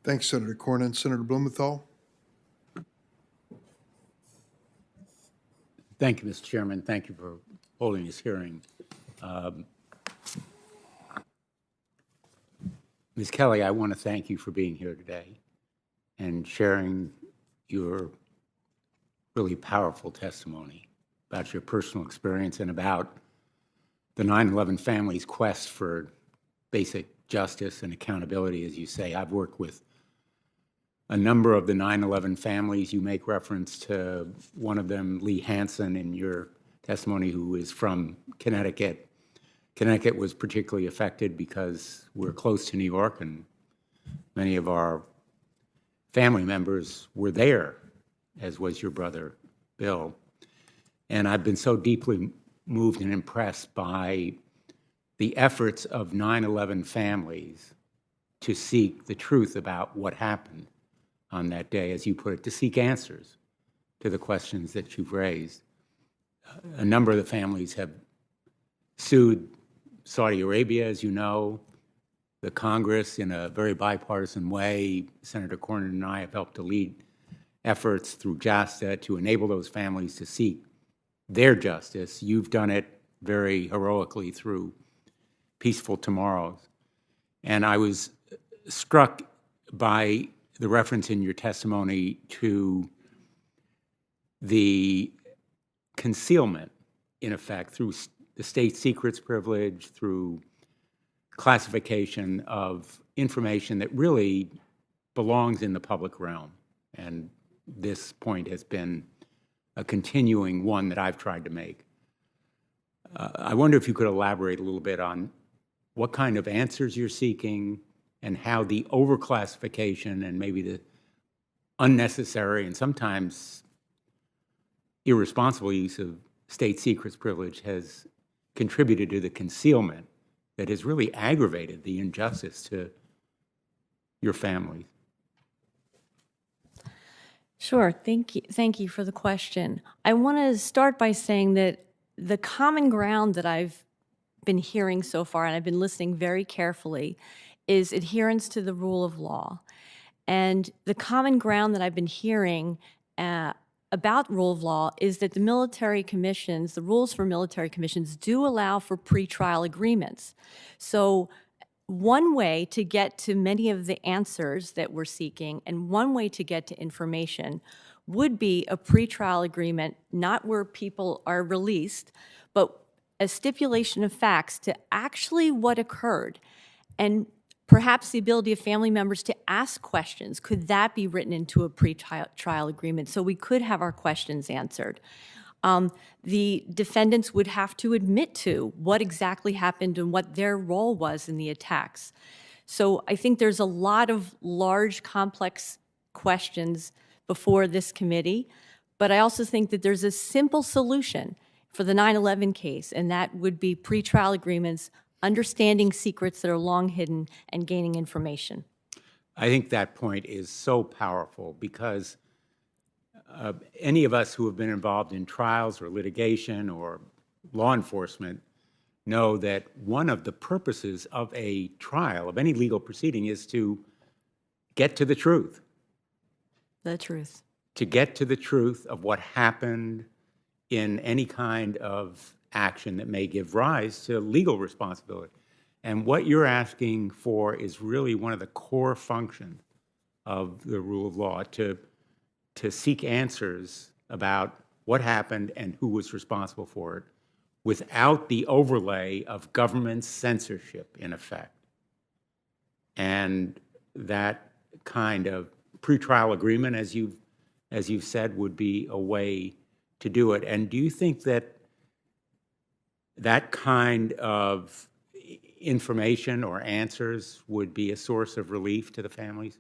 Thanks, Senator Cornyn. Senator Blumenthal? Thank you, Mr. Chairman. Thank you for holding this hearing. Ms. Kelly, I want to thank you for being here today and sharing your really powerful testimony about your personal experience and about the 9/11 family's quest for basic justice and accountability, as you say. I've worked with a number of the 9/11 families. You make reference to one of them, Lee Hansen, in your testimony, who is from Connecticut. Connecticut was particularly affected because we're close to New York, and many of our family members were there, as was your brother, Bill. And I've been so deeply moved and impressed by the efforts of 9/11 families to seek the truth about what happened on that day, as you put it, to seek answers to the questions that you've raised. A number of the families have sued Saudi Arabia, as you know. The Congress, in a very bipartisan way, Senator Cornyn and I have helped to lead efforts through JASTA to enable those families to seek their justice. You've done it very heroically through Peaceful Tomorrows. And I was struck by the reference in your testimony to the concealment, in effect, through the state secrets privilege, through classification of information that really belongs in the public realm. And this point has been a continuing one that I've tried to make. I wonder if you could elaborate a little bit on what kind of answers you're seeking and how the overclassification and maybe the unnecessary and sometimes irresponsible use of state secrets privilege has contributed to the concealment that has really aggravated the injustice to your family. Sure. Thank you for the question. I want to start by saying that the common ground that I've been hearing so far, and I've been listening very carefully, is adherence to the rule of law. And the common ground that I've been hearing about rule of law is that the military commissions, the rules for military commissions, do allow for pretrial agreements. So one way to get to many of the answers that we're seeking and one way to get to information would be a pretrial agreement, not where people are released, but a stipulation of facts to actually what occurred, and perhaps the ability of family members to ask questions. Could that be written into a pretrial agreement so we could have our questions answered? The defendants would have to admit to what exactly happened and what their role was in the attacks. So I think there's a lot of large, complex questions before this committee, but I also think that there's a simple solution for the 9/11 case, and that would be pretrial agreements, understanding secrets that are long hidden, and gaining information. I think that point is so powerful because any of us who have been involved in trials or litigation or law enforcement know that one of the purposes of a trial, of any legal proceeding, is to get to the truth. The truth. To get to the truth of what happened in any kind of action that may give rise to legal responsibility. And what you're asking for is really one of the core functions of the rule of law, to seek answers about what happened and who was responsible for it without the overlay of government censorship, in effect. And that kind of pretrial agreement, as you've said, would be a way to do it. And do you think that that kind of information or answers would be a source of relief to the families?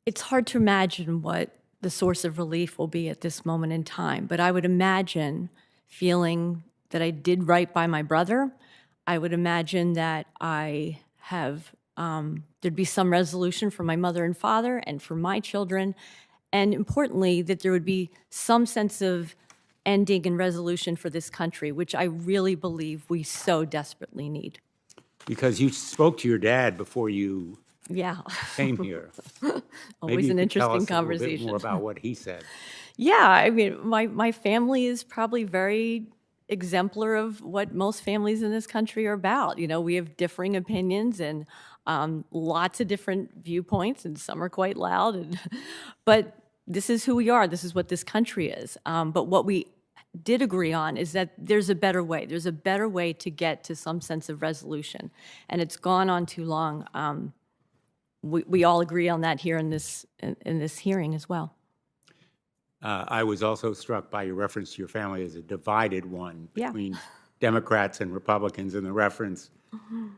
It's hard to imagine what the source of relief will be at this moment in time, but I would imagine feeling that I did right by my brother. I would imagine that I have, there'd be some resolution for my mother and father and for my children, and importantly, that there would be some sense of ending and resolution for this country, which I really believe we so desperately need. Because you spoke to your dad before you Yeah, Same here. Maybe always you an could tell interesting us a little bit conversation. more about what he said. Yeah, I mean, my family is probably very exemplar of what most families in this country are about. You know, we have differing opinions and lots of different viewpoints, and some are quite loud. But this is who we are. This is what this country is. But what we did agree on is that there's a better way. There's a better way to get to some sense of resolution, and it's gone on too long. We all agree on that here in this hearing as well. I was also struck by your reference to your family as a divided one Yeah. between Democrats and Republicans, and the reference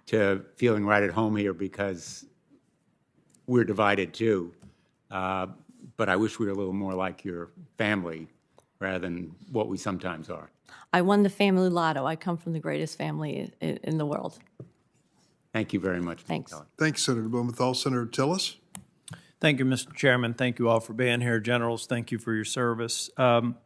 to feeling right at home here because we're divided too. But I wish we were a little more like your family rather than what we sometimes are. I won the family lotto. I come from the greatest family in the world. Thank you very much, Ms. Thanks. Kelly. Thanks, Senator Blumenthal. Senator Tillis? Thank you, Mr. Chairman. Thank you all for being here. Generals, thank you for your service.